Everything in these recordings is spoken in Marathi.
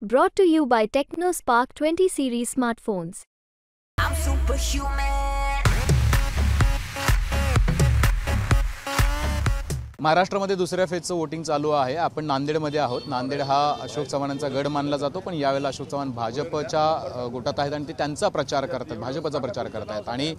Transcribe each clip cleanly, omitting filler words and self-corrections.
Brought to you by TechnoSpark 20 series smartphones. I'm superhuman. महाराष्ट्रामध्ये दुसऱ्या फेजचं वोटिंग चालू आहे. आपण नांदेडमध्ये आहोत. नांदेड हा अशोक चव्हाणांचा गड मानला जातो, पण यावेळेला अशोक चव्हाण भाजपच्या गोटात आहेत आणि ते त्यांचा प्रचार करतात, भाजपचा प्रचार करत आहेत. आणि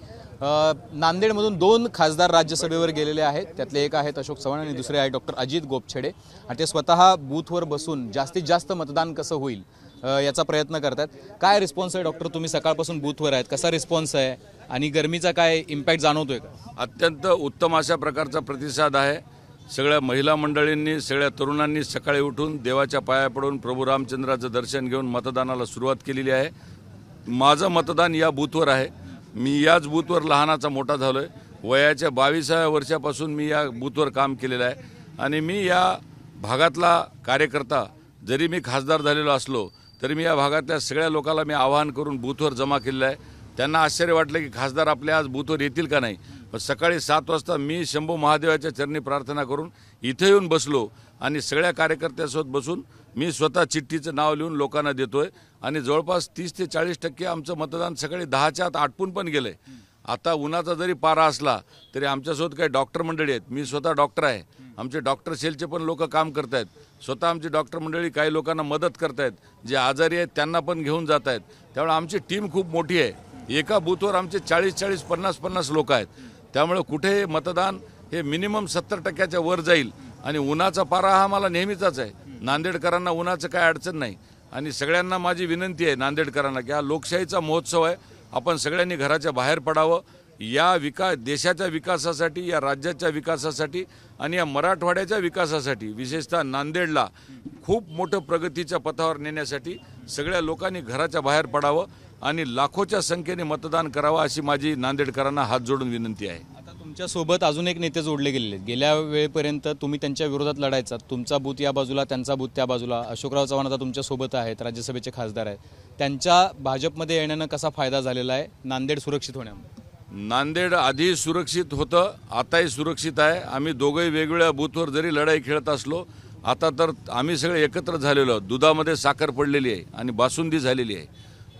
नांदेडमधून 2 खासदार राज्यसभेवर गेलेले आहेत. त्यातले एक आहेत अशोक चव्हाण आणि दुसरे आहे डॉक्टर अजित गोपछेडे. आणि ते स्वतः बूथवर बसून जास्तीत जास्त मतदान कसं होईल याचा प्रयत्न करतात. काय रिस्पॉन्स आहे डॉक्टर? तुम्ही सकाळपासून बूथवर आहेत, कसा रिस्पॉन्स आहे आणि गरमीचा काय इम्पॅक्ट जाणवतोय का? अत्यंत उत्तम अशा प्रकारचा प्रतिसाद आहे. सगळ्या महिला मंडळींनी, सगळ्या तरुणांनी सकाळी उठून देवाच्या पाया पडून प्रभू रामचंद्राचं दर्शन घेऊन मतदानाला सुरुवात केलेली आहे. माझं मतदान या बूथवर आहे. मी याच बूथवर लहानाचा मोठा झालो आहे. वयाच्या 22व्या वर्षापासून मी या बूथवर काम केलेलं आहे आणि मी या भागातला कार्यकर्ता. जरी मी खासदार झालेलो असलो तरी मी या भागातल्या सगळ्या लोकांना मी आवाहन करून बूथवर जमा केलेलं आहे. त्यांना आश्चर्य वाटलं की खासदार आपले आज बूथवर येतील का नाही. सकाळी 7 वाजता मी शंभू महादेवाच्या चरणी प्रार्थना करून इथे येऊन बसलो आणि सगळ्या कार्यकर्त्यांसोबत बसून मी स्वतः चिठ्ठीचं नाव लिहून लोकांना देतोय आणि जवळपास 30 ते 40% आमचं मतदान सकाळी 10च्या आत आटपून पण गेलंय. आता उन्हाचा जरी पारा असला तरी आमच्यासोबत काही डॉक्टर मंडळी आहेत. मी स्वतः डॉक्टर आहे. आमचे डॉक्टर सेलचे पण लोक काम करत आहेत. स्वतः आमची डॉक्टर मंडळी काही लोकांना मदत करत आहेत. जे आजारी आहेत त्यांना पण घेऊन जात आहेत. त्यामुळे आमची टीम खूप मोठी आहे. एका बूथवर आमचे 40-40, 50-50 लोक आहेत. त्यामुळे कुठे मतदान हे मिनिमम 70%च्या वर जाईल. आणि उन्हाचा पारा हा मला नेहमीचाच आहे. नांदेडकरांना उन्हाचं काय अडचण नाही. आणि सगळ्यांना माझी विनंती आहे नांदेडकरांना की हा लोकशाहीचा महोत्सव आहे. आपण सगळ्यांनी घराच्या बाहेर पडावं. या देशाच्या विकासासाठी, या राज्याच्या विकासासाठी आणि या मराठवाड्याच्या विकासासाठी, विशेषतः नांदेडला खूप मोठं प्रगतीच्या पथावर नेण्यासाठी सगळ्या लोकांनी घराच्या बाहेर पडावं आणि लाखोच्या संख्येने मतदान करावं अशी माझी नांदेडकरांना हात जोडून विनंती आहे. आता तुमच्यासोबत अजून एक नेते जोडले गेलेले आहेत. गेल्या वेळेपर्यंत तुम्ही त्यांच्या विरोधात लढायचा. तुमचा बूथ या बाजूला, त्यांचा बूथ त्या बाजूला. अशोकराव चव्हाण आता तुमच्यासोबत आहेत, राज्यसभेचे खासदार आहेत. त्यांच्या भाजपमध्ये येण्यानं कसा फायदा झालेला आहे नांदेड सुरक्षित होण्यामध्ये? नांदेड आधी सुरक्षित होतं, आताही सुरक्षित आहे. आम्ही दोघंही वेगवेगळ्या बूथवर जरी लढाई खेळत असलो, आता तर आम्ही सगळे एकत्र झालेलो आहोत. दुधामध्ये साखर पडलेली आहे आणि बासुंदी झालेली आहे.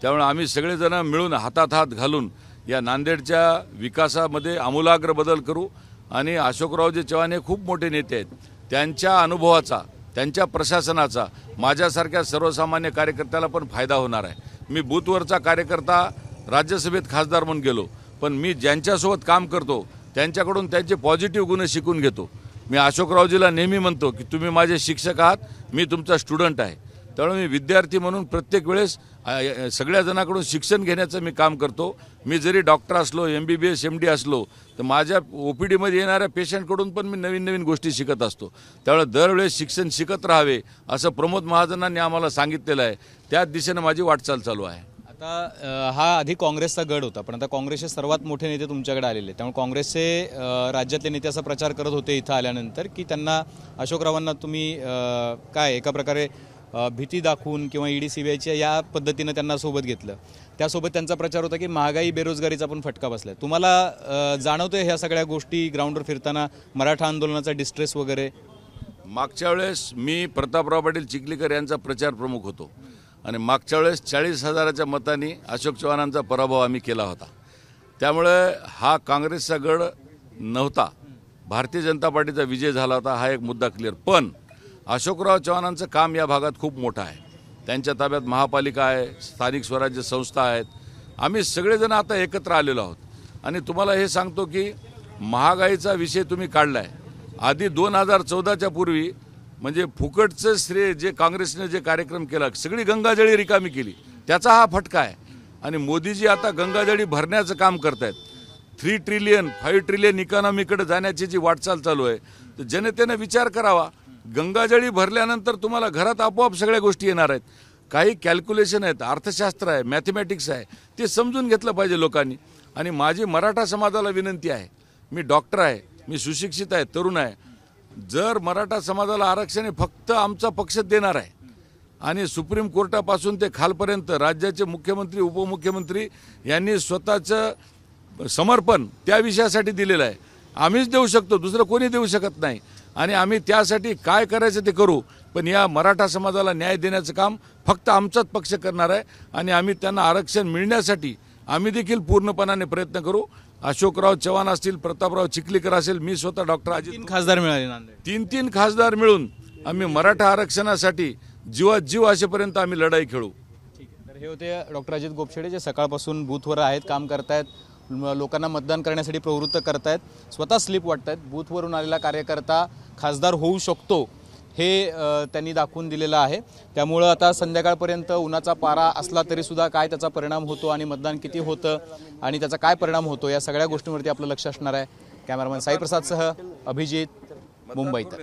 त्यामुळे आम्ही सगळेजण मिळून हातात हात घालून या नांदेडच्या विकासामध्ये आमूलाग्र बदल करू. आणि अशोकरावजी चव्हाण हे खूप मोठे नेते आहेत. त्यांच्या अनुभवाचा, त्यांच्या प्रशासनाचा माझ्यासारख्या सर्वसामान्य कार्यकर्त्याला पण फायदा होणार आहे. मी बूथवरचा कार्यकर्ता राज्यसभेत खासदार म्हणून गेलो, पण मी ज्यांच्यासोबत काम करतो त्यांच्याकडून त्यांचे पॉझिटिव्ह गुण शिकून घेतो. मी अशोकरावजीला नेहमी म्हणतो की तुम्ही माझे शिक्षक आहात, मी तुमचा स्टुडंट आहे. त्यामुळे मी विद्यार्थी म्हणून प्रत्येक वेळेस सगळ्या जणांकडून शिक्षण घेण्याचं मी काम करतो. मी जरी डॉक्टर असलो, MBBS MD असलो, तर माझ्या OPDमध्ये येणाऱ्या पेशंटकडून पण मी नवीन नवीन गोष्टी शिकत असतो. त्यामुळे दरवेळेस शिक्षण शिकत राहावे असं प्रमोद महाजनांनी आम्हाला सांगितलेलं आहे. त्याच दिशेनं माझी वाटचाल चालू आहे. आता हा आधी काँग्रेसचा गड होता, पण आता काँग्रेसचे सर्वात मोठे नेते तुमच्याकडे आलेले. त्यामुळे काँग्रेसचे राज्यातले नेते असा प्रचार करत होते इथं आल्यानंतर की त्यांना, अशोकरावांना तुम्ही काय एका प्रकारे भीती दाखवून किंवा ED CBIच्या या पद्धतीनं त्यांना सोबत घेतलं. त्यासोबत त्यांचा प्रचार होता की महागाई, बेरोजगारीचा पण फटका बसलाय. तुम्हाला जाणवतोय ह्या सगळ्या गोष्टी ग्राउंडवर फिरताना, मराठा आंदोलनाचा डिस्ट्रेस वगैरे? मागच्या वेळेस मी प्रतापराव पाटील चिखलीकर यांचा प्रचार प्रमुख होतो आणि मागच्या वेळेस 40,000च्या मतांनी अशोक चव्हाणांचा पराभव आम्ही केला होता. त्यामुळे हा काँग्रेसचा गड नव्हता, भारतीय जनता पार्टीचा विजय झाला होता. हा एक मुद्दा क्लिअर. पण अशोकराव चव्हाणांचं काम या भागात खूप मोठं आहे. त्यांच्या ताब्यात महापालिका आहे, स्थानिक स्वराज्य संस्था आहेत. आम्ही सगळेजण आता एकत्र आलेलो आहोत. आणि तुम्हाला हे सांगतो की महागाईचा विषय तुम्ही काढला आहे. आधी 2014च्या पूर्वी म्हणजे फुकटचं श्रेय जे काँग्रेसने जे कार्यक्रम केला, सगळी गंगाजळी रिकामी केली, त्याचा हा फटका आहे. आणि मोदीजी आता गंगाजळी भरण्याचं काम करत आहेत. 3 ट्रिलियन 5 ट्रिलियन इकॉनॉमीकडे जाण्याची जी वाटचाल चालू आहे, तर जनतेनं विचार करावा. गंगाजळी भरल्यानंतर तुम्हाला घरात आपोआप सगळ्या गोष्टी येणार आहेत. काही कॅल्क्युलेशन आहेत, अर्थशास्त्र आहे, मॅथमॅटिक्स आहे, ते समजून घेतलं पाहिजे लोकांनी. आणि माझी मराठा समाजाला विनंती आहे, मी डॉक्टर आहे, मी सुशिक्षित आहे, तरुण आहे. जर मराठा समाजाला आरक्षण फक्त आमचा पक्ष देणार आहे आणि सुप्रीम कोर्टापासून ते खालपर्यंत राज्याचे मुख्यमंत्री, उपमुख्यमंत्री यांनी स्वतःचं समर्पण त्या विषयासाठी दिलेलं आहे. आम्हीच देऊ शकतो, दुसरं कोणी देऊ शकत नाही. आणि आम्ही त्यासाठी काय करायचं ते करू. पण या मराठा समाजाला न्याय देण्याचं काम फक्त आमचाच पक्ष करणार आहे आणि आम्ही त्यांना आरक्षण मिळण्यासाठी आम्ही देखील पूर्णपणाने प्रयत्न करू. अशोकराव चव्हाण असतील, प्रतापराव चिखलीकर असेल, मी स्वतः डॉक्टर अजित, 3 खासदार मिळाले नांदेड. तीन खासदार मिळून आम्ही मराठा आरक्षणासाठी जीवात जीव असेपर्यंत आम्ही लढाई खेळू. ठीक आहे. तर हे होते डॉक्टर अजित गोपछेडे, जे सकाळपासून बूथवर आहेत, काम करतायत, लोकांना मतदान करण्यासाठी प्रवृत्त करतायत, स्वतः स्लिप वाटतायत. बूथवरून आलेला कार्यकर्ता खासदार होऊ शकतो हे त्यांनी दाखवून दिलेलं आहे. त्यामुळं आता संध्याकाळपर्यंत उन्हाचा पारा असला तरीसुद्धा काय त्याचा परिणाम होतो आणि मतदान किती होतं आणि त्याचा काय परिणाम होतो या सगळ्या गोष्टींवरती आपलं लक्ष असणार आहे. कॅमेरामॅन साई प्रसादसह अभिजित, मुंबईत.